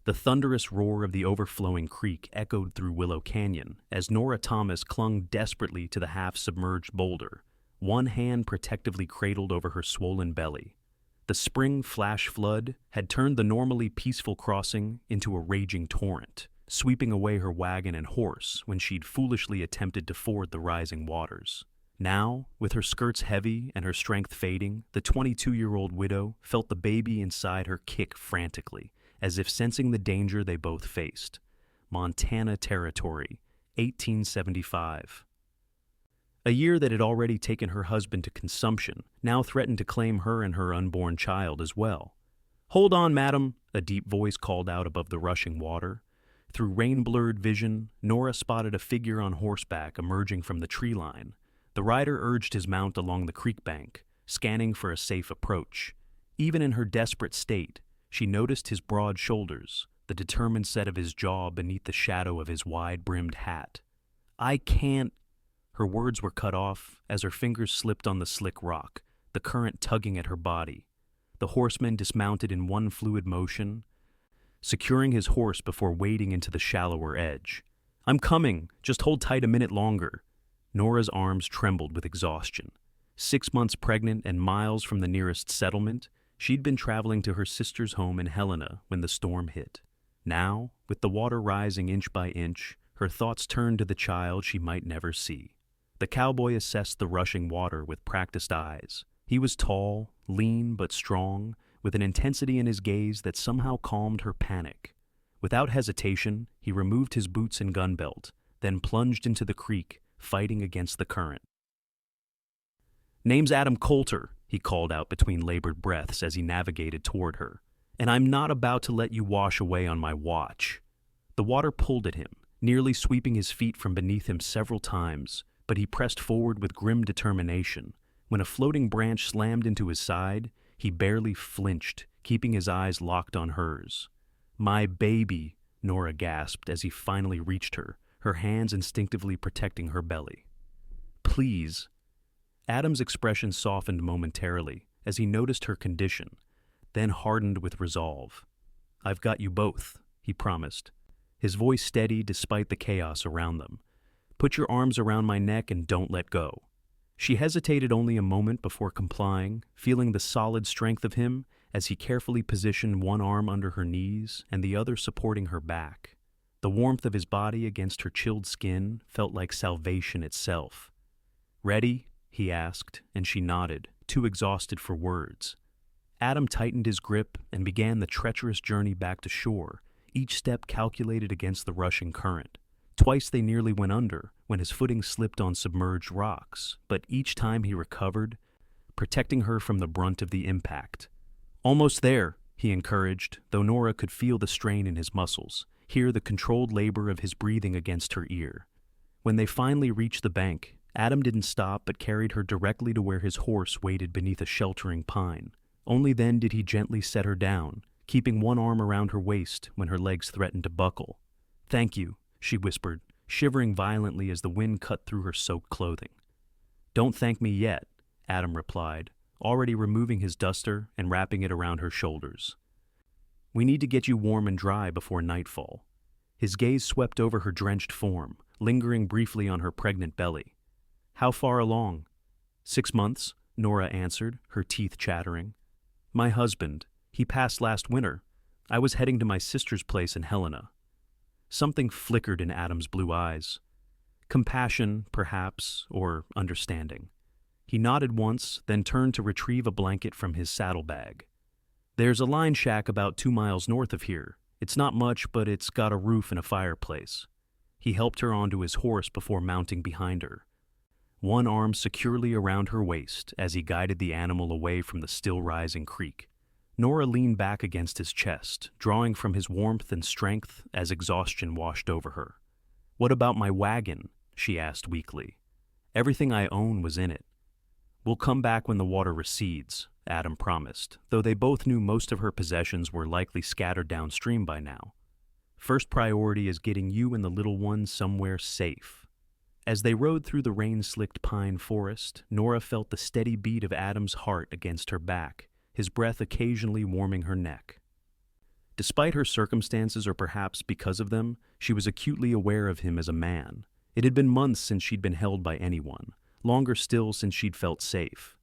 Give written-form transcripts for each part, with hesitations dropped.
The thunderous roar of the overflowing creek echoed through Willow Canyon as Nora Thomas clung desperately to the half-submerged boulder, one hand protectively cradled over her swollen belly. The spring flash flood had turned the normally peaceful crossing into a raging torrent, sweeping away her wagon and horse when she'd foolishly attempted to ford the rising waters. Now, with her skirts heavy and her strength fading, the 22-year-old widow felt the baby inside her kick frantically, as if sensing the danger they both faced. Montana Territory, 1875. A year that had already taken her husband to consumption now threatened to claim her and her unborn child as well. "Hold on, madam," a deep voice called out above the rushing water. Through rain-blurred vision, Nora spotted a figure on horseback emerging from the tree line. The rider urged his mount along the creek bank, scanning for a safe approach. Even in her desperate state, she noticed his broad shoulders, the determined set of his jaw beneath the shadow of his wide-brimmed hat. "I can't—" Her words were cut off as her fingers slipped on the slick rock, the current tugging at her body. The horseman dismounted in one fluid motion, securing his horse before wading into the shallower edge. "I'm coming. Just hold tight a minute longer." Nora's arms trembled with exhaustion. 6 months pregnant and miles from the nearest settlement, she'd been traveling to her sister's home in Helena when the storm hit. Now, with the water rising inch by inch, her thoughts turned to the child she might never see. The cowboy assessed the rushing water with practiced eyes. He was tall, lean but strong, with an intensity in his gaze that somehow calmed her panic. Without hesitation, he removed his boots and gun belt, then plunged into the creek, fighting against the current. "Name's Adam Colter," he called out between labored breaths as he navigated toward her, "and I'm not about to let you wash away on my watch." The water pulled at him, nearly sweeping his feet from beneath him several times, but he pressed forward with grim determination. When a floating branch slammed into his side, he barely flinched, keeping his eyes locked on hers. "My baby," Nora gasped as he finally reached her, her hands instinctively protecting her belly. "Please." Adam's expression softened momentarily as he noticed her condition, then hardened with resolve. "I've got you both," he promised, his voice steady despite the chaos around them. "Put your arms around my neck and don't let go." She hesitated only a moment before complying, feeling the solid strength of him as he carefully positioned one arm under her knees and the other supporting her back. The warmth of his body against her chilled skin felt like salvation itself. "Ready?" he asked, and she nodded, too exhausted for words. Adam tightened his grip and began the treacherous journey back to shore, each step calculated against the rushing current. Twice they nearly went under when his footing slipped on submerged rocks, but each time he recovered, protecting her from the brunt of the impact. "Almost there," he encouraged, though Nora could feel the strain in his muscles, hear the controlled labor of his breathing against her ear. When they finally reached the bank, Adam didn't stop but carried her directly to where his horse waited beneath a sheltering pine. Only then did he gently set her down, keeping one arm around her waist when her legs threatened to buckle. "Thank you," she whispered, shivering violently as the wind cut through her soaked clothing. "Don't thank me yet," Adam replied, already removing his duster and wrapping it around her shoulders. "We need to get you warm and dry before nightfall." His gaze swept over her drenched form, lingering briefly on her pregnant belly. "How far along?" 6 months, Nora answered, her teeth chattering. "My husband. He passed last winter. I was heading to my sister's place in Helena." Something flickered in Adam's blue eyes. Compassion, perhaps, or understanding. He nodded once, then turned to retrieve a blanket from his saddlebag. "There's a line shack about 2 miles north of here. It's not much, but it's got a roof and a fireplace." He helped her onto his horse before mounting behind her, one arm securely around her waist as he guided the animal away from the still-rising creek. Nora leaned back against his chest, drawing from his warmth and strength as exhaustion washed over her. "What about my wagon?" she asked weakly. "Everything I own was in it." "We'll come back when the water recedes," Adam promised, though they both knew most of her possessions were likely scattered downstream by now. "First priority is getting you and the little one somewhere safe." As they rode through the rain-slicked pine forest, Nora felt the steady beat of Adam's heart against her back, his breath occasionally warming her neck. Despite her circumstances, or perhaps because of them, she was acutely aware of him as a man. It had been months since she'd been held by anyone, longer still since she'd felt safe.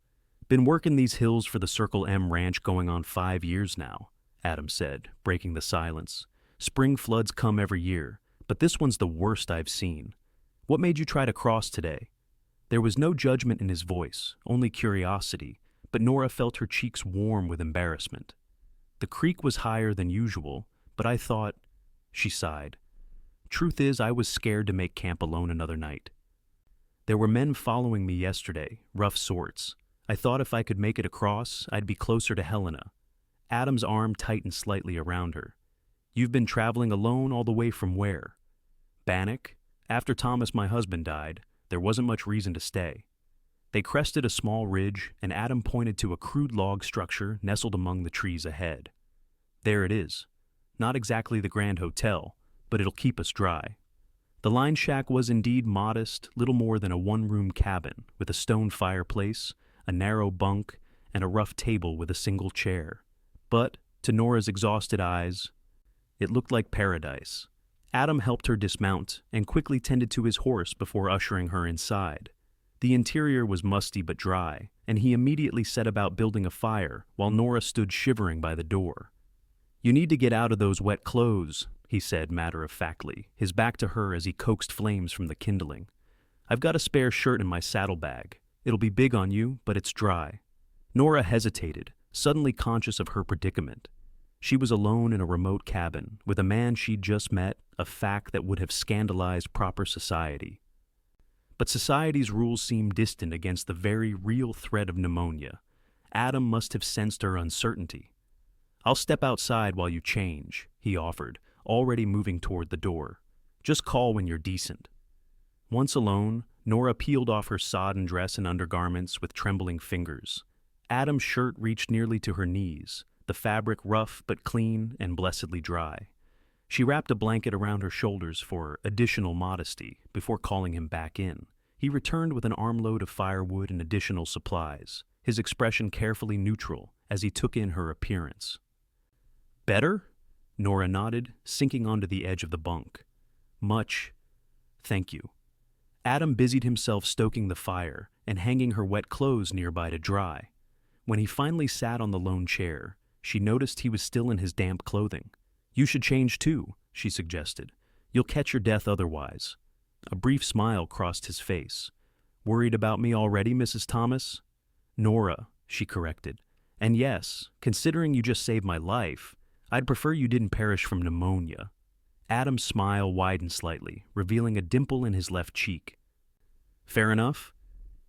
"Been working these hills for the Circle M ranch going on 5 years now," Adam said, breaking the silence. "Spring floods come every year, but this one's the worst I've seen. What made you try to cross today?" There was no judgment in his voice, only curiosity, but Nora felt her cheeks warm with embarrassment. "The creek was higher than usual, but I thought—" She sighed. "Truth is, I was scared to make camp alone another night. There were men following me yesterday, rough sorts. I thought if I could make it across, I'd be closer to Helena." Adam's arm tightened slightly around her. "You've been traveling alone all the way from where?" "Bannock. After Thomas, my husband, died, there wasn't much reason to stay." They crested a small ridge, and Adam pointed to a crude log structure nestled among the trees ahead. "There it is. Not exactly the Grand Hotel, but it'll keep us dry." The line shack was indeed modest, little more than a one-room cabin, with a stone fireplace, a narrow bunk, and a rough table with a single chair. But, to Nora's exhausted eyes, it looked like paradise. Adam helped her dismount and quickly tended to his horse before ushering her inside. The interior was musty but dry, and he immediately set about building a fire while Nora stood shivering by the door. "You need to get out of those wet clothes," he said matter-of-factly, his back to her as he coaxed flames from the kindling. "I've got a spare shirt in my saddlebag. It'll be big on you, but it's dry." Nora hesitated, suddenly conscious of her predicament. She was alone in a remote cabin, with a man she'd just met, a fact that would have scandalized proper society. But society's rules seemed distant against the very real threat of pneumonia. Adam must have sensed her uncertainty. "I'll step outside while you change," he offered, already moving toward the door. "Just call when you're decent." Once alone, Nora peeled off her sodden dress and undergarments with trembling fingers. Adam's shirt reached nearly to her knees, the fabric rough but clean and blessedly dry. She wrapped a blanket around her shoulders for additional modesty before calling him back in. He returned with an armload of firewood and additional supplies, his expression carefully neutral as he took in her appearance. "Better?" Nora nodded, sinking onto the edge of the bunk. "Much. Thank you." Adam busied himself stoking the fire and hanging her wet clothes nearby to dry. When he finally sat on the lone chair, she noticed he was still in his damp clothing. "You should change too," she suggested. "You'll catch your death otherwise." A brief smile crossed his face. "Worried about me already, Mrs. Thomas?" "Nora," she corrected. "And yes, considering you just saved my life, I'd prefer you didn't perish from pneumonia." Adam's smile widened slightly, revealing a dimple in his left cheek. "Fair enough."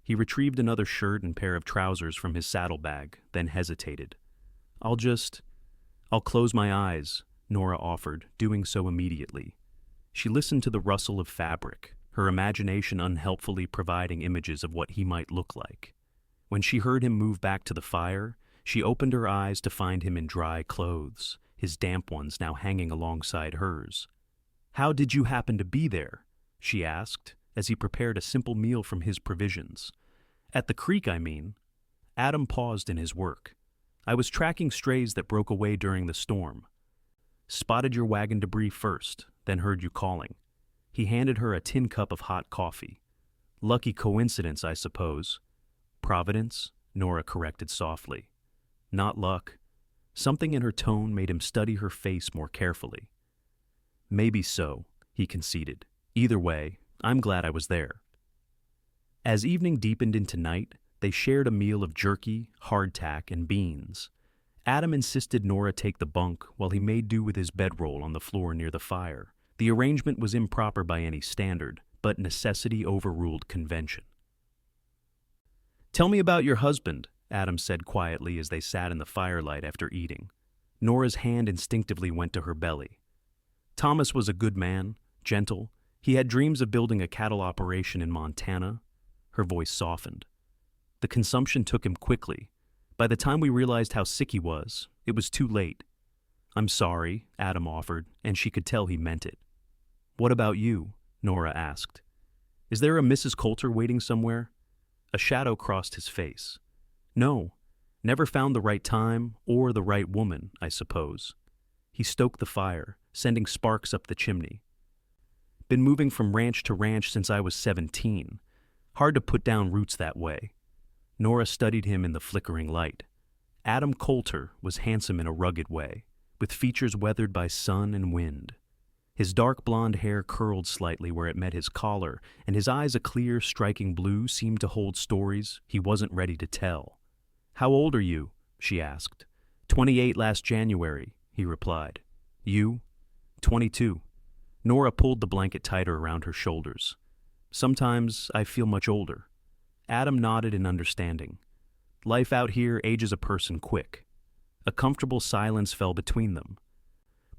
He retrieved another shirt and pair of trousers from his saddlebag, then hesitated. I'll close my eyes," Nora offered, doing so immediately. She listened to the rustle of fabric, her imagination unhelpfully providing images of what he might look like. When she heard him move back to the fire, she opened her eyes to find him in dry clothes, his damp ones now hanging alongside hers. "How did you happen to be there?" she asked, as he prepared a simple meal from his provisions. "At the creek, I mean." Adam paused in his work. "I was tracking strays that broke away during the storm. Spotted your wagon debris first, then heard you calling." He handed her a tin cup of hot coffee. "Lucky coincidence, I suppose." "Providence," Nora corrected softly. "Not luck." Something in her tone made him study her face more carefully. "Maybe so," he conceded. "Either way, I'm glad I was there." As evening deepened into night, they shared a meal of jerky, hardtack, and beans. Adam insisted Nora take the bunk while he made do with his bedroll on the floor near the fire. The arrangement was improper by any standard, but necessity overruled convention. "Tell me about your husband," Adam said quietly as they sat in the firelight after eating. Nora's hand instinctively went to her belly. "Thomas was a good man, gentle. He had dreams of building a cattle operation in Montana." Her voice softened. "The consumption took him quickly. By the time we realized how sick he was, it was too late." "I'm sorry," Adam offered, and she could tell he meant it. "What about you?" Nora asked. "Is there a Mrs. Colter waiting somewhere?" A shadow crossed his face. "No, never found the right time or the right woman, I suppose." He stoked the fire, sending sparks up the chimney. Been moving from ranch to ranch since I was 17. Hard to put down roots that way. Nora studied him in the flickering light. Adam Colter was handsome in a rugged way, with features weathered by sun and wind. His dark blonde hair curled slightly where it met his collar, and his eyes, a clear, striking blue, seemed to hold stories he wasn't ready to tell. "How old are you?" she asked. 28 last January, he replied. "You?" 22. Nora pulled the blanket tighter around her shoulders. "Sometimes I feel much older." Adam nodded in understanding. Life out here ages a person quick. A comfortable silence fell between them,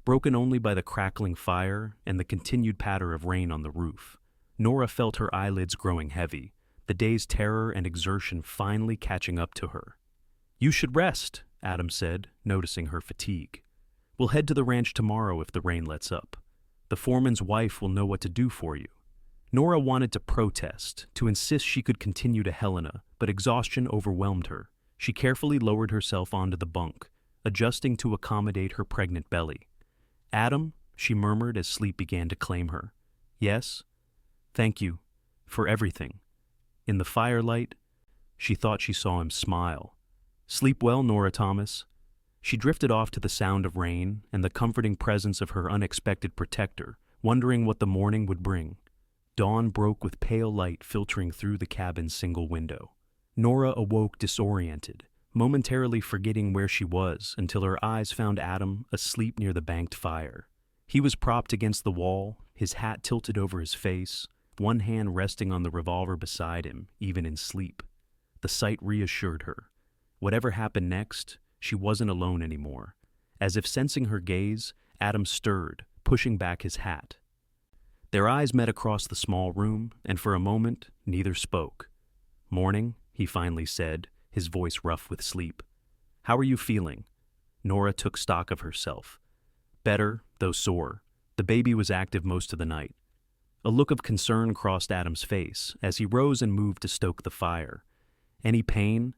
broken only by the crackling fire and the continued patter of rain on the roof. Nora felt her eyelids growing heavy, the day's terror and exertion finally catching up to her. "You should rest," Adam said, noticing her fatigue. "We'll head to the ranch tomorrow if the rain lets up. The foreman's wife will know what to do for you." Nora wanted to protest, to insist she could continue to Helena, but exhaustion overwhelmed her. She carefully lowered herself onto the bunk, adjusting to accommodate her pregnant belly. "Adam," she murmured as sleep began to claim her. "Yes?" "Thank you. For everything." In the firelight, she thought she saw him smile. "Sleep well, Nora Thomas." She drifted off to the sound of rain and the comforting presence of her unexpected protector, wondering what the morning would bring. Dawn broke with pale light filtering through the cabin's single window. Nora awoke disoriented, momentarily forgetting where she was until her eyes found Adam asleep near the banked fire. He was propped against the wall, his hat tilted over his face, one hand resting on the revolver beside him, even in sleep. The sight reassured her. Whatever happened next, she wasn't alone anymore. As if sensing her gaze, Adam stirred, pushing back his hat. Their eyes met across the small room, and for a moment, neither spoke. "Morning," he finally said, his voice rough with sleep. "How are you feeling?" Nora took stock of herself. Better, though sore. The baby was active most of the night. A look of concern crossed Adam's face as he rose and moved to stoke the fire. "Any pain?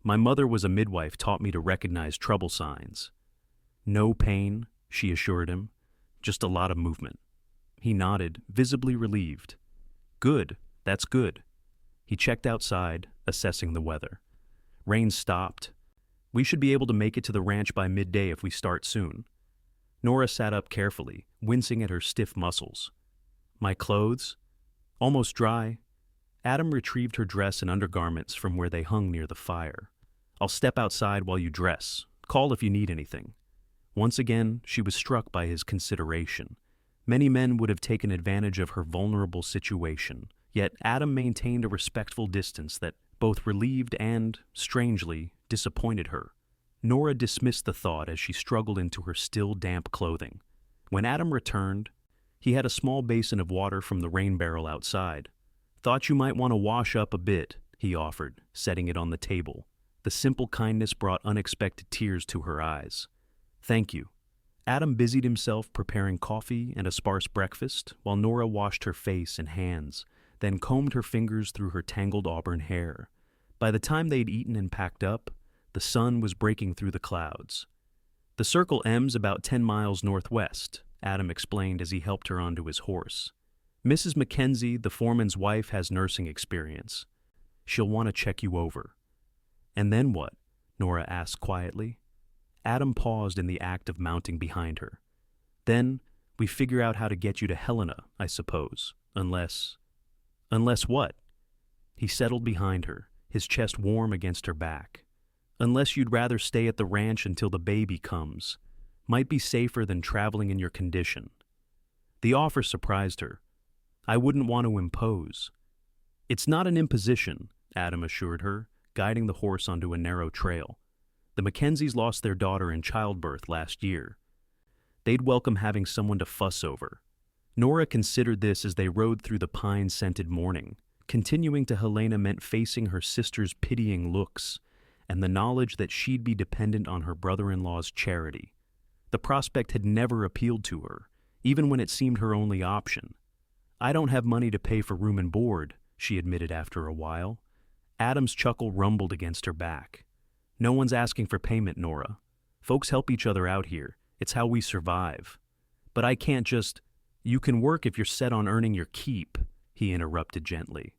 My mother was a midwife, taught me to recognize trouble signs." "No pain," she assured him. "Just a lot of movement." He nodded, visibly relieved. "Good, that's good." He checked outside, assessing the weather. Rain stopped. "We should be able to make it to the ranch by midday if we start soon." Nora sat up carefully, wincing at her stiff muscles. "My clothes?" "Almost dry." Adam retrieved her dress and undergarments from where they hung near the fire. "I'll step outside while you dress. Call if you need anything." Once again, she was struck by his consideration. Many men would have taken advantage of her vulnerable situation, yet Adam maintained a respectful distance that both relieved and, strangely, disappointed her. Nora dismissed the thought as she struggled into her still damp clothing. When Adam returned, he had a small basin of water from the rain barrel outside. "Thought you might want to wash up a bit," he offered, setting it on the table. The simple kindness brought unexpected tears to her eyes. "Thank you." Adam busied himself preparing coffee and a sparse breakfast, while Nora washed her face and hands, then combed her fingers through her tangled auburn hair. By the time they'd eaten and packed up, the sun was breaking through the clouds. "The Circle M's about 10 miles northwest," Adam explained as he helped her onto his horse. "Mrs. Mackenzie, the foreman's wife, has nursing experience. She'll want to check you over." "And then what?" Nora asked quietly. Adam paused in the act of mounting behind her. "Then we figure out how to get you to Helena, I suppose, unless..." "Unless what?" He settled behind her, his chest warm against her back. "Unless you'd rather stay at the ranch until the baby comes. Might be safer than traveling in your condition." The offer surprised her. "I wouldn't want to impose." "It's not an imposition," Adam assured her, guiding the horse onto a narrow trail. "The Mackenzies lost their daughter in childbirth last year. They'd welcome having someone to fuss over." Nora considered this as they rode through the pine-scented morning. Continuing to Helena meant facing her sister's pitying looks and the knowledge that she'd be dependent on her brother-in-law's charity. The prospect had never appealed to her, even when it seemed her only option. "I don't have money to pay for room and board," she admitted after a while. Adam's chuckle rumbled against her back. "No one's asking for payment, Nora. Folks help each other out here, It's how we survive. But I can't just— You can work if you're set on earning your keep, he interrupted gently.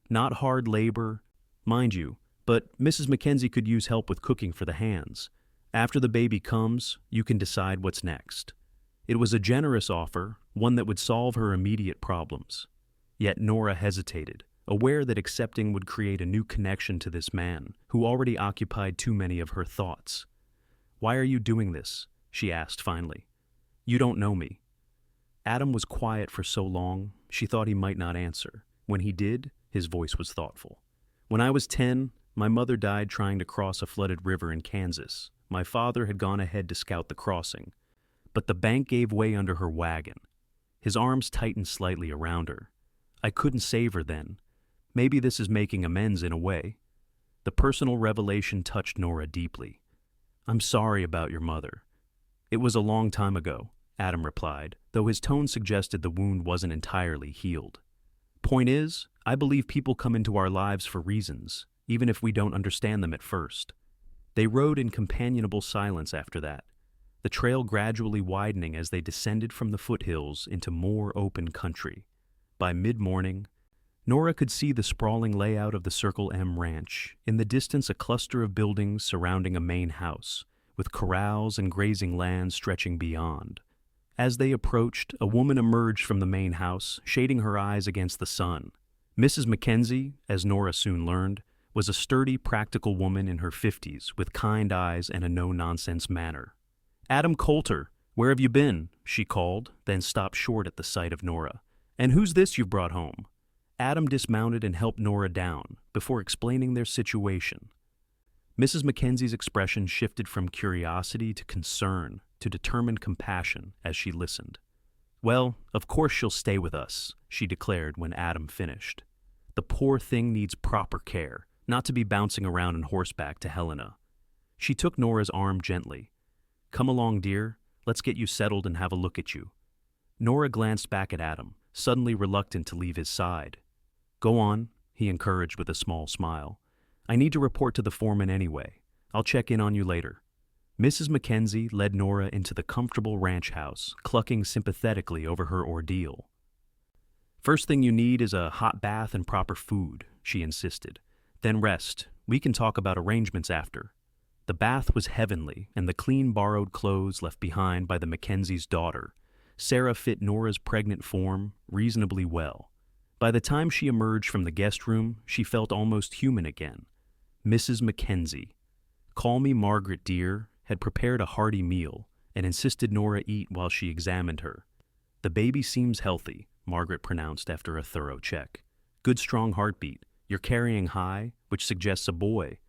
Not hard labor, mind you, but Mrs. Mackenzie could use help with cooking for the hands. After the baby comes, you can decide what's next. It was a generous offer, one that would solve her immediate problems. Yet Nora hesitated, aware that accepting would create a new connection to this man, who already occupied too many of her thoughts. "Why are you doing this?" she asked finally. "You don't know me." Adam was quiet for so long, she thought he might not answer. When he did, his voice was thoughtful. "When I was 10, my mother died trying to cross a flooded river in Kansas. My father had gone ahead to scout the crossing, but the bank gave way under her wagon." His arms tightened slightly around her. "I couldn't save her then. Maybe this is making amends in a way." The personal revelation touched Nora deeply. "I'm sorry about your mother." "It was a long time ago," Adam replied, though his tone suggested the wound wasn't entirely healed. "Point is, I believe people come into our lives for reasons, even if we don't understand them at first." They rode in companionable silence after that, the trail gradually widening as they descended from the foothills into more open country. By mid-morning, Nora could see the sprawling layout of the Circle M ranch, in the distance a cluster of buildings surrounding a main house, with corrals and grazing land stretching beyond. As they approached, a woman emerged from the main house, shading her eyes against the sun. Mrs. Mackenzie, as Nora soon learned, was a sturdy, practical woman in her 50s, with kind eyes and a no-nonsense manner. "Adam Colter, where have you been?" she called, then stopped short at the sight of Nora. "And who's this you've brought home?" Adam dismounted and helped Nora down, before explaining their situation. Mrs. Mackenzie's expression shifted from curiosity to concern, to determined compassion as she listened. "Well, of course she'll stay with us," she declared when Adam finished. "The poor thing needs proper care, not to be bouncing around on horseback to Helena." She took Nora's arm gently. "Come along, dear. Let's get you settled and have a look at you." Nora glanced back at Adam, suddenly reluctant to leave his side. "Go on," he encouraged with a small smile. "I need to report to the foreman anyway. I'll check in on you later." Mrs. Mackenzie led Nora into the comfortable ranch house, clucking sympathetically over her ordeal. "First thing you need is a hot bath and proper food," she insisted. "Then rest. We can talk about arrangements after." The bath was heavenly, and the clean borrowed clothes left behind by the Mackenzie's daughter, Sarah, fit Nora's pregnant form reasonably well. By the time she emerged from the guest room, she felt almost human again. Mrs. Mackenzie, "Call me Margaret, dear," had prepared a hearty meal and insisted Nora eat while she examined her. "The baby seems healthy," Margaret pronounced after a thorough check. "Good strong heartbeat. You're carrying high, which suggests a boy,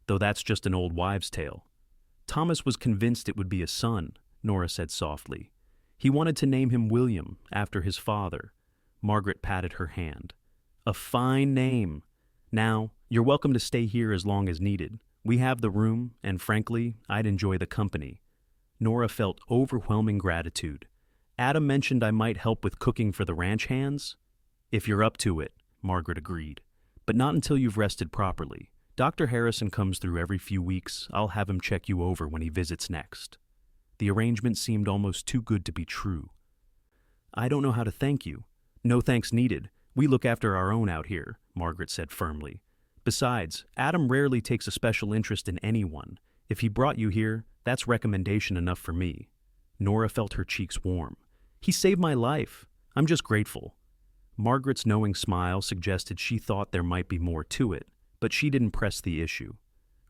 though that's just an old wives' tale." "Thomas was convinced it would be a son," Nora said softly. "He wanted to name him William, after his father." Margaret patted her hand. "A fine name. Now, you're welcome to stay here as long as needed. We have the room, and frankly, I'd enjoy the company." Nora felt overwhelming gratitude. "Adam mentioned I might help with cooking for the ranch hands?" "If you're up to it," Margaret agreed. "But not until you've rested properly. Dr. Harrison comes through every few weeks. I'll have him check you over when he visits next." The arrangement seemed almost too good to be true. "I don't know how to thank you." "No thanks needed. We look after our own out here," Margaret said firmly. "Besides, Adam rarely takes a special interest in anyone. If he brought you here, that's recommendation enough for me." Nora felt her cheeks warm. "He saved my life. I'm just grateful." Margaret's knowing smile suggested she thought there might be more to it, but she didn't press the issue.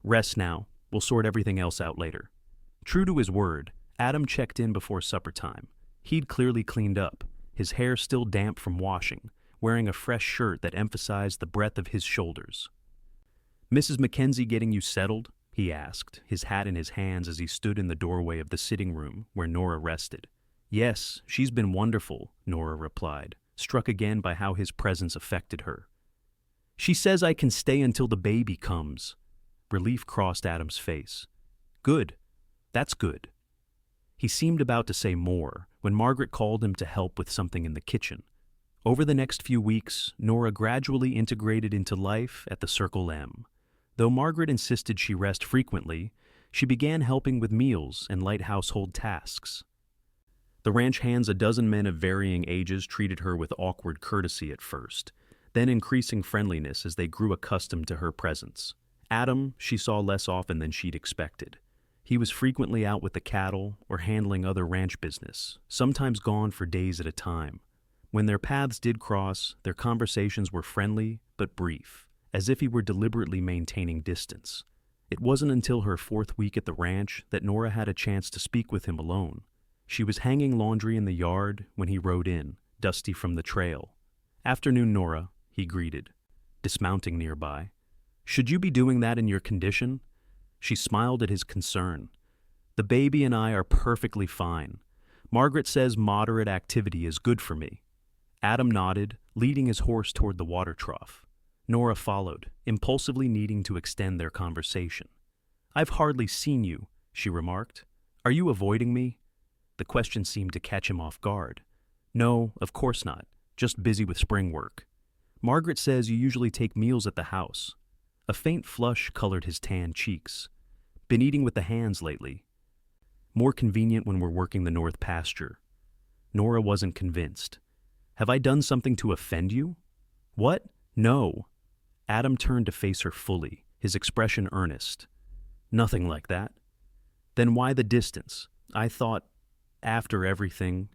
"Rest now. We'll sort everything else out later." True to his word, Adam checked in before supper time. He'd clearly cleaned up, his hair still damp from washing, wearing a fresh shirt that emphasized the breadth of his shoulders. "Mrs. Mackenzie getting you settled?" he asked, his hat in his hands as he stood in the doorway of the sitting room where Nora rested. "Yes, she's been wonderful," Nora replied, struck again by how his presence affected her. "She says I can stay until the baby comes." Relief crossed Adam's face. "Good. That's good." He seemed about to say more when Margaret called him to help with something in the kitchen. Over the next few weeks, Nora gradually integrated into life at the Circle M. Though Margaret insisted she rest frequently, She began helping with meals and light household tasks. The ranch hands a dozen men of varying ages treated her with awkward courtesy at first, then increasing friendliness as they grew accustomed to her presence. Adam she saw less often than she'd expected. He was frequently out with the cattle or handling other ranch business, sometimes gone for days at a time. When their paths did cross, their conversations were friendly but brief, as if he were deliberately maintaining distance. It wasn't until her 4th week at the ranch that Nora had a chance to speak with him alone. She was hanging laundry in the yard when he rode in, dusty from the trail. "Afternoon, Nora," he greeted, dismounting nearby. "Should you be doing that in your condition?" She smiled at his concern. "The baby and I are perfectly fine. Margaret says moderate activity is good for me." Adam nodded, leading his horse toward the water trough. Nora followed, impulsively needing to extend their conversation. "I've hardly seen you," she remarked. "Are you avoiding me?" The question seemed to catch him off guard. "No, of course not. Just busy with spring work. Margaret says you usually take meals at the house." A faint flush colored his tan cheeks. "Been eating with the hands lately. More convenient when we're working the north pasture." Nora wasn't convinced. "Have I done something to offend you?" "What? No." Adam turned to face her fully, his expression earnest. "Nothing like that." "Then why the distance? I thought, after everything—"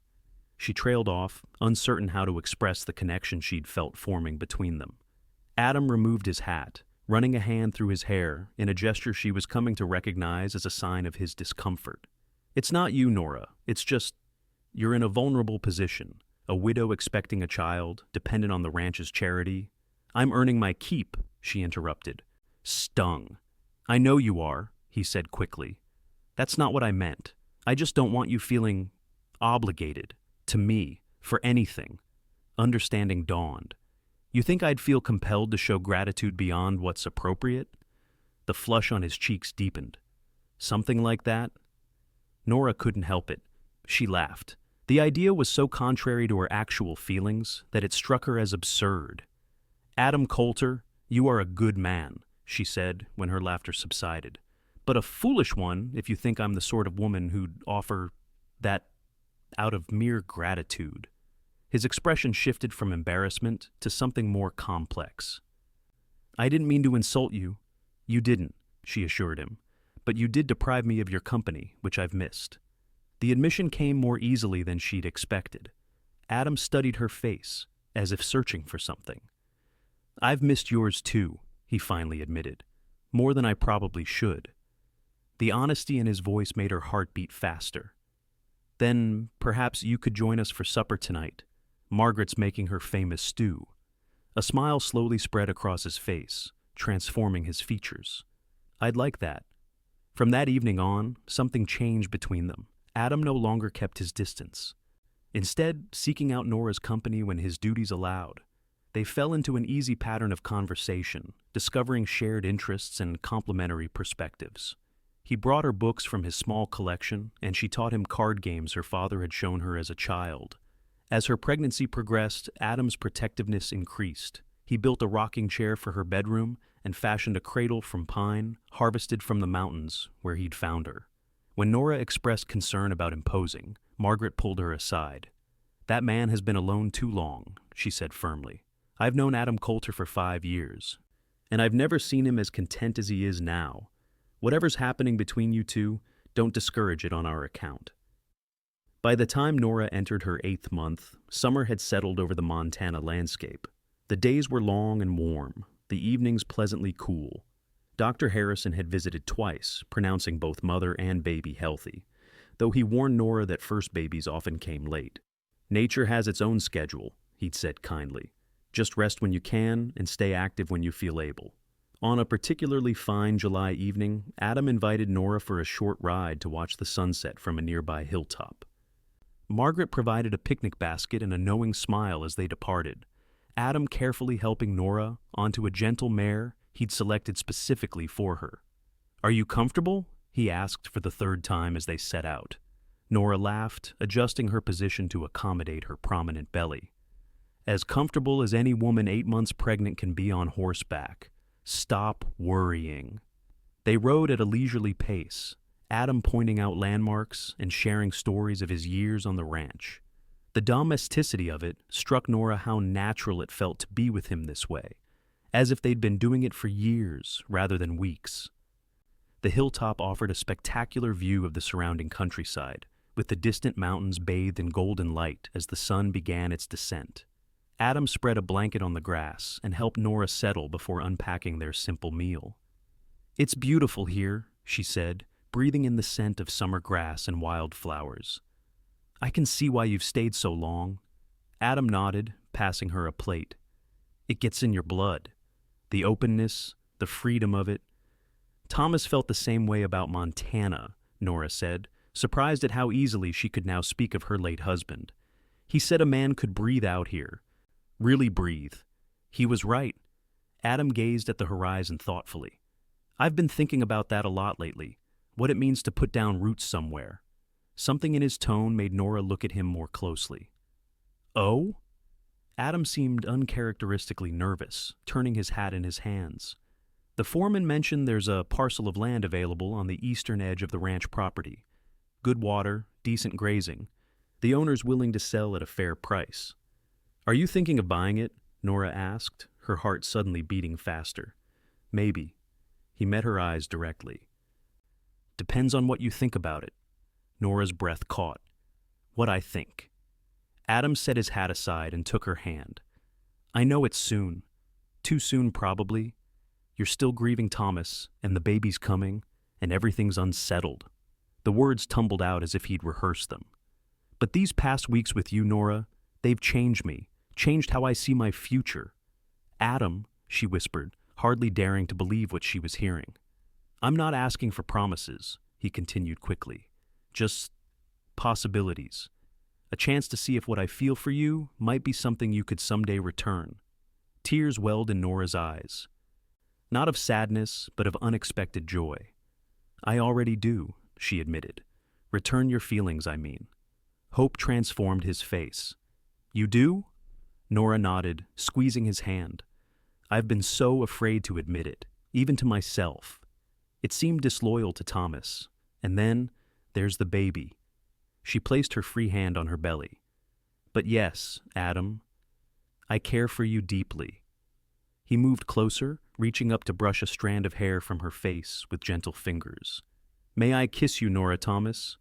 She trailed off, uncertain how to express the connection she'd felt forming between them. Adam removed his hat, running a hand through his hair in a gesture she was coming to recognize as a sign of his discomfort. "It's not you, Nora. It's just, you're in a vulnerable position, a widow expecting a child, dependent on the ranch's charity." "I'm earning my keep," she interrupted. Stung. "I know you are," he said quickly. "That's not what I meant. I just don't want you feeling obligated to me for anything." Understanding dawned. "You think I'd feel compelled to show gratitude beyond what's appropriate?" The flush on his cheeks deepened. "Something like that?" Nora couldn't help it. She laughed. The idea was so contrary to her actual feelings that it struck her as absurd. "Adam Colter, you are a good man," she said when her laughter subsided. "But a foolish one if you think I'm the sort of woman who'd offer that out of mere gratitude." His expression shifted from embarrassment to something more complex. "I didn't mean to insult you." "You didn't," she assured him. "But you did deprive me of your company, which I've missed." The admission came more easily than she'd expected. Adam studied her face, as if searching for something. "I've missed yours too," he finally admitted. "More than I probably should." The honesty in his voice made her heart beat faster. "Then perhaps you could join us for supper tonight. Margaret's making her famous stew." A smile slowly spread across his face, transforming his features. "I'd like that." From that evening on, something changed between them. Adam no longer kept his distance, instead seeking out Nora's company when his duties allowed. They fell into an easy pattern of conversation, discovering shared interests and complementary perspectives. He brought her books from his small collection, and she taught him card games her father had shown her as a child. As her pregnancy progressed, Adam's protectiveness increased. He built a rocking chair for her bedroom and fashioned a cradle from pine, harvested from the mountains where he'd found her. When Nora expressed concern about imposing, Margaret pulled her aside. "That man has been alone too long," she said firmly. "I've known Adam Colter for 5 years, and I've never seen him as content as he is now. Whatever's happening between you two, don't discourage it on our account." By the time Nora entered her 8th month, summer had settled over the Montana landscape. The days were long and warm, the evenings pleasantly cool. Dr. Harrison had visited twice, pronouncing both mother and baby healthy, though he warned Nora that first babies often came late. "Nature has its own schedule," he'd said kindly. "Just rest when you can and stay active when you feel able." On a particularly fine July evening, Adam invited Nora for a short ride to watch the sunset from a nearby hilltop. Margaret provided a picnic basket and a knowing smile as they departed, Adam carefully helping Nora onto a gentle mare he'd selected specifically for her. "Are you comfortable?" he asked for the 3rd time as they set out. Nora laughed, adjusting her position to accommodate her prominent belly. "As comfortable as any woman 8 months pregnant can be on horseback. Stop worrying." They rode at a leisurely pace, Adam pointing out landmarks and sharing stories of his years on the ranch. The domesticity of it struck Nora how natural it felt to be with him this way, as if they'd been doing it for years rather than weeks. The hilltop offered a spectacular view of the surrounding countryside, with the distant mountains bathed in golden light as the sun began its descent. Adam spread a blanket on the grass and helped Nora settle before unpacking their simple meal. "It's beautiful here," she said, breathing in the scent of summer grass and wildflowers. "I can see why you've stayed so long." Adam nodded, passing her a plate. "It gets in your blood. The openness, the freedom of it." Thomas felt the same way about Montana, Nora said, surprised at how easily she could now speak of her late husband. He said a man could breathe out here. Really breathe. He was right. Adam gazed at the horizon thoughtfully. "I've been thinking about that a lot lately, what it means to put down roots somewhere." Something in his tone made Nora look at him more closely. "Oh?" Adam seemed uncharacteristically nervous, turning his hat in his hands. "The foreman mentioned there's a parcel of land available on the eastern edge of the ranch property. Good water, decent grazing. The owner's willing to sell at a fair price." "Are you thinking of buying it?" Nora asked, her heart suddenly beating faster. "Maybe." He met her eyes directly. "Depends on what you think about it." Nora's breath caught. "What I think." Adam set his hat aside and took her hand. "I know it's soon. Too soon, probably. You're still grieving Thomas, and the baby's coming, and everything's unsettled." The words tumbled out as if he'd rehearsed them. "But these past weeks with you, Nora, they've changed me, changed how I see my future." "Adam," she whispered, hardly daring to believe what she was hearing. "I'm not asking for promises," he continued quickly. "Just possibilities. A chance to see if what I feel for you might be something you could someday return." Tears welled in Nora's eyes. Not of sadness, but of unexpected joy. "I already do," she admitted. "Return your feelings, I mean." Hope transformed his face. "You do?" Nora nodded, squeezing his hand. "I've been so afraid to admit it, even to myself. It seemed disloyal to Thomas. And then, there's the baby." She placed her free hand on her belly. "But yes, Adam, I care for you deeply." He moved closer, reaching up to brush a strand of hair from her face with gentle fingers. "May I kiss you, Nora Thomas?"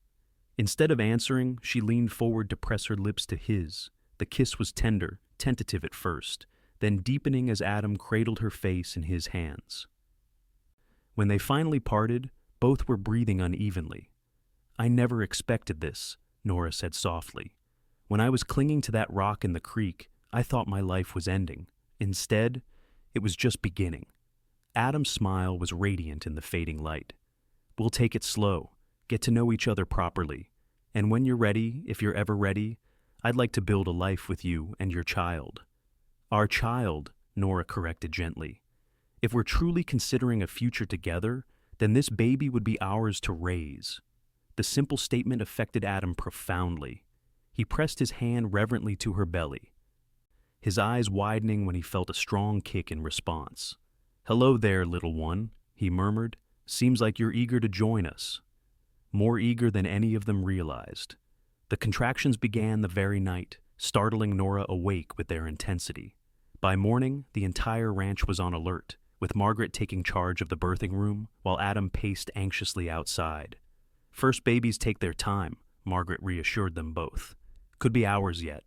Instead of answering, she leaned forward to press her lips to his. The kiss was tender, tentative at first, then deepening as Adam cradled her face in his hands. When they finally parted, both were breathing unevenly. "I never expected this," Nora said softly. "When I was clinging to that rock in the creek, I thought my life was ending. Instead, it was just beginning." Adam's smile was radiant in the fading light. "We'll take it slow, get to know each other properly, and when you're ready, if you're ever ready, I'd like to build a life with you and your child." "Our child," Nora corrected gently. "If we're truly considering a future together, then this baby would be ours to raise." The simple statement affected Adam profoundly. He pressed his hand reverently to her belly, his eyes widening when he felt a strong kick in response. "Hello there, little one," he murmured. "Seems like you're eager to join us." More eager than any of them realized. The contractions began the very night, startling Nora awake with their intensity. By morning, the entire ranch was on alert, with Margaret taking charge of the birthing room while Adam paced anxiously outside. "First babies take their time," Margaret reassured them both. "Could be hours yet."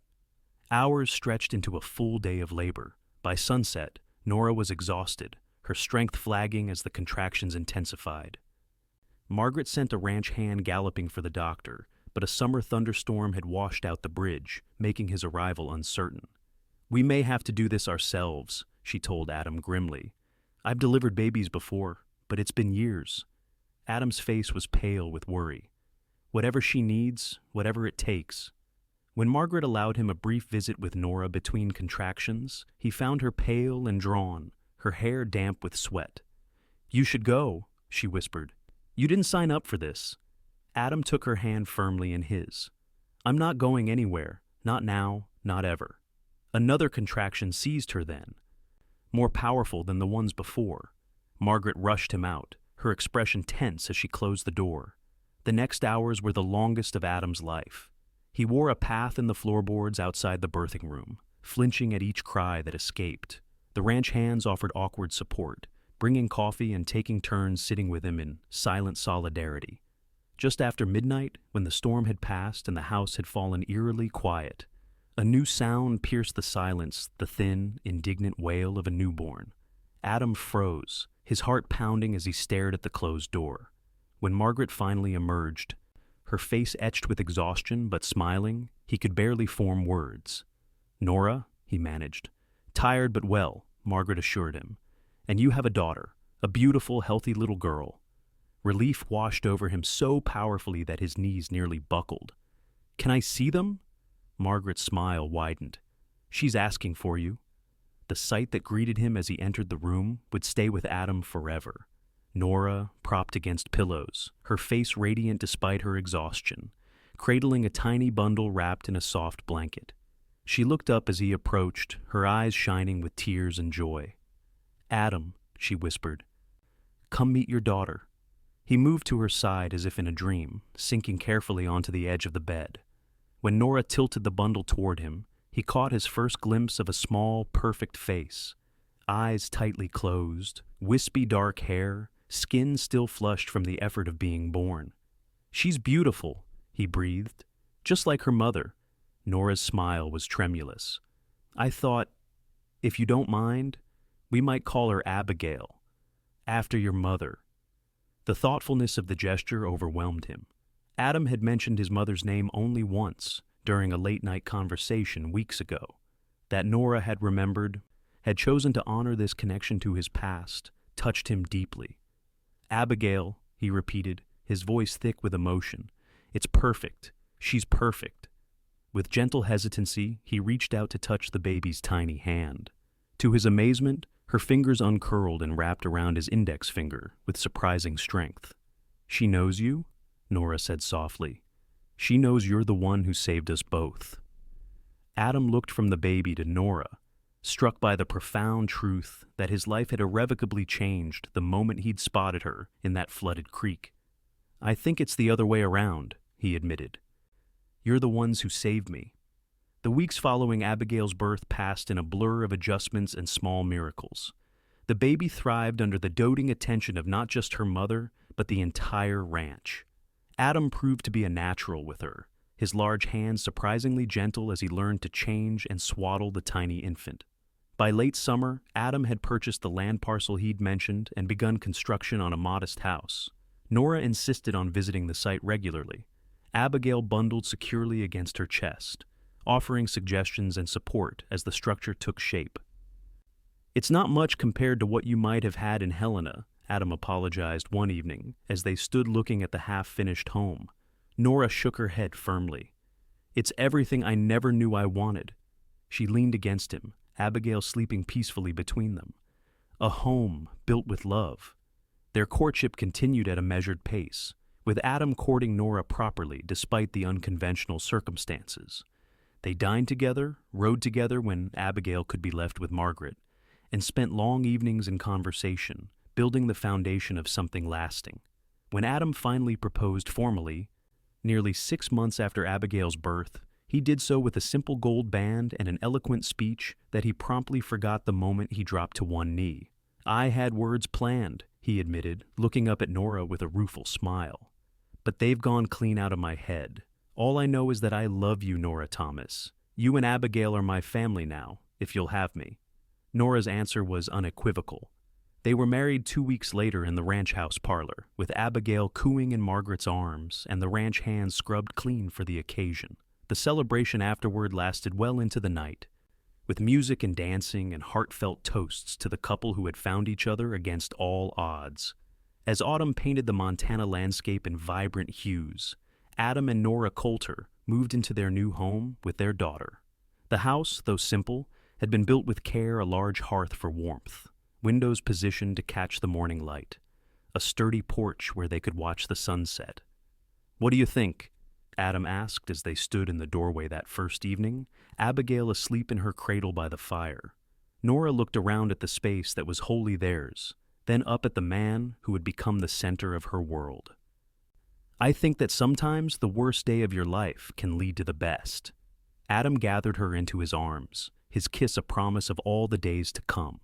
Hours stretched into a full day of labor. By sunset, Nora was exhausted, her strength flagging as the contractions intensified. Margaret sent a ranch hand galloping for the doctor, but a summer thunderstorm had washed out the bridge, making his arrival uncertain. "We may have to do this ourselves," she told Adam grimly. "I've delivered babies before, but it's been years." Adam's face was pale with worry. "Whatever she needs, whatever it takes." When Margaret allowed him a brief visit with Nora between contractions, he found her pale and drawn, her hair damp with sweat. "You should go," she whispered. "You didn't sign up for this." Adam took her hand firmly in his. "I'm not going anywhere, not now, not ever." Another contraction seized her then, more powerful than the ones before. Margaret rushed him out, her expression tense as she closed the door. The next hours were the longest of Adam's life. He wore a path in the floorboards outside the birthing room, flinching at each cry that escaped. The ranch hands offered awkward support, bringing coffee and taking turns sitting with him in silent solidarity. Just after midnight, when the storm had passed and the house had fallen eerily quiet, a new sound pierced the silence, the thin, indignant wail of a newborn. Adam froze, his heart pounding as he stared at the closed door. When Margaret finally emerged, her face etched with exhaustion but smiling, he could barely form words. "Nora," he managed. "Tired but well," Margaret assured him. "And you have a daughter, a beautiful, healthy little girl." Relief washed over him so powerfully that his knees nearly buckled. "Can I see them?" Margaret's smile widened. "She's asking for you." The sight that greeted him as he entered the room would stay with Adam forever. Nora, propped against pillows, her face radiant despite her exhaustion, cradling a tiny bundle wrapped in a soft blanket. She looked up as he approached, her eyes shining with tears and joy. "Adam," she whispered, "come meet your daughter." He moved to her side as if in a dream, sinking carefully onto the edge of the bed. When Nora tilted the bundle toward him, he caught his first glimpse of a small, perfect face. Eyes tightly closed, wispy dark hair, skin still flushed from the effort of being born. "She's beautiful," he breathed, "just like her mother." Nora's smile was tremulous. "I thought, if you don't mind, we might call her Abigail, after your mother." The thoughtfulness of the gesture overwhelmed him. Adam had mentioned his mother's name only once, during a late-night conversation weeks ago. That Nora had remembered, had chosen to honor this connection to his past, touched him deeply. "Abigail," he repeated, his voice thick with emotion. "It's perfect. She's perfect." With gentle hesitancy, he reached out to touch the baby's tiny hand. To his amazement, her fingers uncurled and wrapped around his index finger with surprising strength. "She knows you?" Nora said softly. "She knows you're the one who saved us both." Adam looked from the baby to Nora, struck by the profound truth that his life had irrevocably changed the moment he'd spotted her in that flooded creek. "I think it's the other way around," he admitted. "You're the ones who saved me." The weeks following Abigail's birth passed in a blur of adjustments and small miracles. The baby thrived under the doting attention of not just her mother, but the entire ranch. Adam proved to be a natural with her, his large hands surprisingly gentle as he learned to change and swaddle the tiny infant. By late summer, Adam had purchased the land parcel he'd mentioned and begun construction on a modest house. Nora insisted on visiting the site regularly. Abigail bundled securely against her chest, offering suggestions and support as the structure took shape. "It's not much compared to what you might have had in Helena," Adam apologized one evening as they stood looking at the half-finished home. Nora shook her head firmly. "It's everything I never knew I wanted." She leaned against him, Abigail sleeping peacefully between them. A home built with love. Their courtship continued at a measured pace, with Adam courting Nora properly despite the unconventional circumstances. They dined together, rode together when Abigail could be left with Margaret, and spent long evenings in conversation, building the foundation of something lasting. When Adam finally proposed formally, nearly 6 months after Abigail's birth, he did so with a simple gold band and an eloquent speech that he promptly forgot the moment he dropped to one knee. "I had words planned," he admitted, looking up at Nora with a rueful smile. "But they've gone clean out of my head. All I know is that I love you, Nora Thomas. You and Abigail are my family now, if you'll have me." Nora's answer was unequivocal. They were married 2 weeks later in the ranch house parlor, with Abigail cooing in Margaret's arms and the ranch hands scrubbed clean for the occasion. The celebration afterward lasted well into the night, with music and dancing and heartfelt toasts to the couple who had found each other against all odds. As autumn painted the Montana landscape in vibrant hues, Adam and Nora Colter moved into their new home with their daughter. The house, though simple, had been built with care, a large hearth for warmth, windows positioned to catch the morning light, a sturdy porch where they could watch the sunset. "What do you think?" Adam asked as they stood in the doorway that first evening, Abigail asleep in her cradle by the fire. Nora looked around at the space that was wholly theirs, then up at the man who had become the center of her world. I think that sometimes the worst day of your life can lead to the best. Adam gathered her into his arms, his kiss a promise of all the days to come.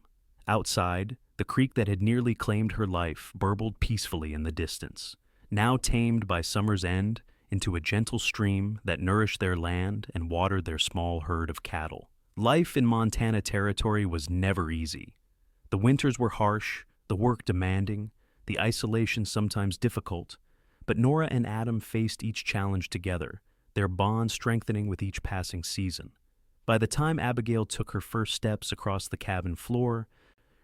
Outside, the creek that had nearly claimed her life burbled peacefully in the distance, now tamed by summer's end into a gentle stream that nourished their land and watered their small herd of cattle. Life in Montana Territory was never easy. The winters were harsh, the work demanding, the isolation sometimes difficult, but Nora and Adam faced each challenge together, their bond strengthening with each passing season. By the time Abigail took her first steps across the cabin floor,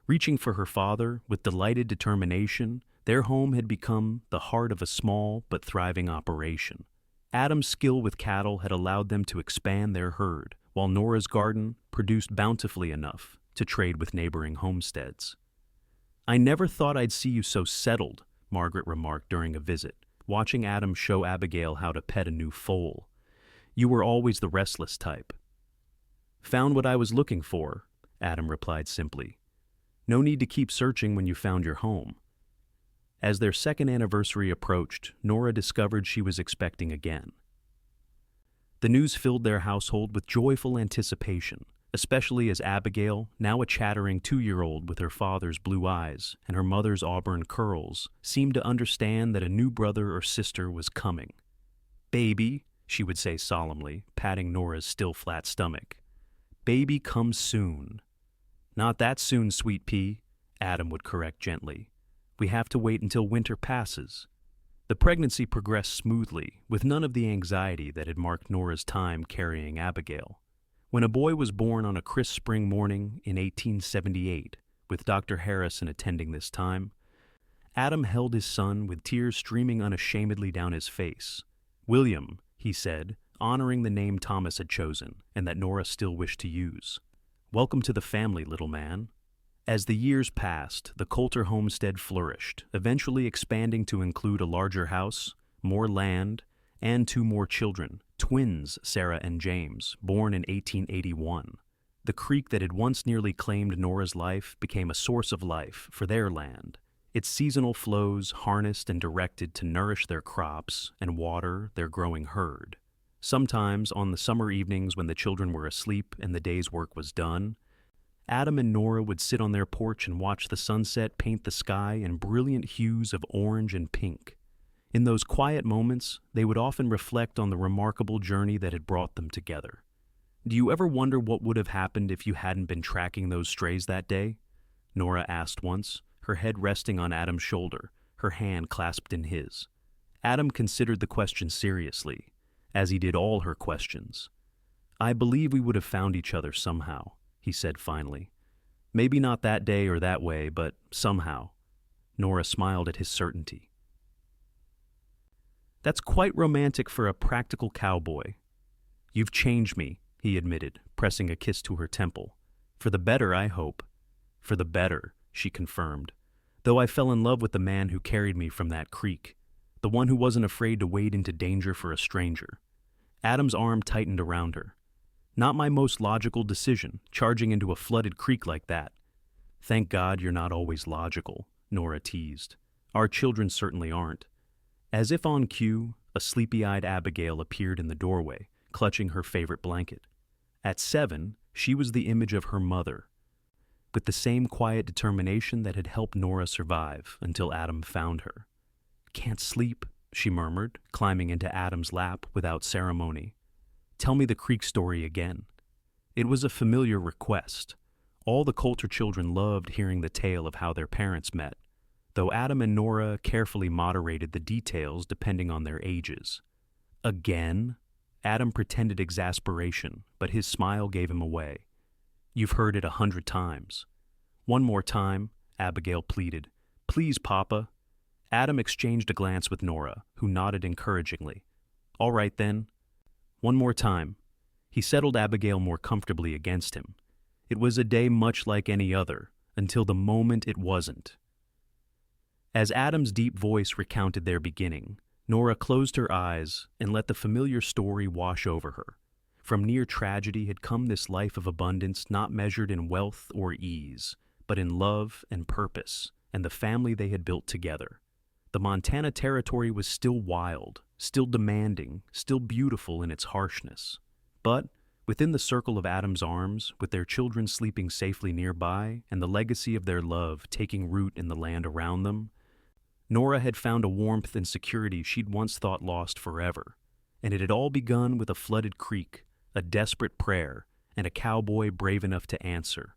reaching for her father with delighted determination, their home had become the heart of a small but thriving operation. Adam's skill with cattle had allowed them to expand their herd, while Nora's garden produced bountifully enough to trade with neighboring homesteads. "I never thought I'd see you so settled," Margaret remarked during a visit, watching Adam show Abigail how to pet a new foal. "You were always the restless type." "Found what I was looking for," Adam replied simply. "No need to keep searching when you found your home." As their second anniversary approached, Nora discovered she was expecting again. The news filled their household with joyful anticipation, especially as Abigail, now a chattering 2-year-old with her father's blue eyes and her mother's auburn curls, seemed to understand that a new brother or sister was coming. "Baby," she would say solemnly, patting Nora's still flat stomach. "Baby comes soon." "Not that soon, sweet pea," Adam would correct gently. "We have to wait until winter passes." The pregnancy progressed smoothly, with none of the anxiety that had marked Nora's time carrying Abigail. When a boy was born on a crisp spring morning in 1878, with Dr. Harrison attending this time, Adam held his son with tears streaming unashamedly down his face. "William," he said, honoring the name Thomas had chosen and that Nora still wished to use. "Welcome to the family, little man." As the years passed, the Colter homestead flourished, eventually expanding to include a larger house, more land, and 2 more children, twins Sarah and James, born in 1881. The creek that had once nearly claimed Nora's life became a source of life for their land, its seasonal flows harnessed and directed to nourish their crops and water their growing herd. Sometimes, on the summer evenings when the children were asleep and the day's work was done, Adam and Nora would sit on their porch and watch the sunset paint the sky in brilliant hues of orange and pink. In those quiet moments, they would often reflect on the remarkable journey that had brought them together. "Do you ever wonder what would have happened if you hadn't been tracking those strays that day?" Nora asked once, her head resting on Adam's shoulder, her hand clasped in his. Adam considered the question seriously, as he did all her questions. "I believe we would have found each other somehow," he said finally. "Maybe not that day or that way, but somehow." Nora smiled at his certainty. "That's quite romantic for a practical cowboy." "You've changed me," he admitted, pressing a kiss to her temple. "For the better, I hope." "For the better," she confirmed, "though I fell in love with the man who carried me from that creek, the one who wasn't afraid to wade into danger for a stranger." Adam's arm tightened around her. "Not my most logical decision, charging into a flooded creek like that." "Thank God you're not always logical," Nora teased. "Our children certainly aren't." As if on cue, a sleepy-eyed Abigail appeared in the doorway, clutching her favorite blanket. At 7, she was the image of her mother, with the same quiet determination that had helped Nora survive until Adam found her. "Can't sleep," she murmured, climbing into Adam's lap without ceremony. "Tell me the creek story again." It was a familiar request. All the Colter children loved hearing the tale of how their parents met, though Adam and Nora carefully moderated the details depending on their ages. "Again?" Adam pretended exasperation, but his smile gave him away. "You've heard it 100 times." "One more time," Abigail pleaded. "Please, Papa." Adam exchanged a glance with Nora, who nodded encouragingly. "All right, then. One more time." He settled Abigail more comfortably against him. It was a day much like any other, until the moment it wasn't. As Adam's deep voice recounted their beginning, Nora closed her eyes and let the familiar story wash over her. From near tragedy had come this life of abundance not measured in wealth or ease, but in love and purpose, and the family they had built together. The Montana Territory was still wild, still demanding, still beautiful in its harshness. But within the circle of Adam's arms, with their children sleeping safely nearby and the legacy of their love taking root in the land around them, Nora had found a warmth and security she'd once thought lost forever. And it had all begun with a flooded creek, a desperate prayer, and a cowboy brave enough to answer,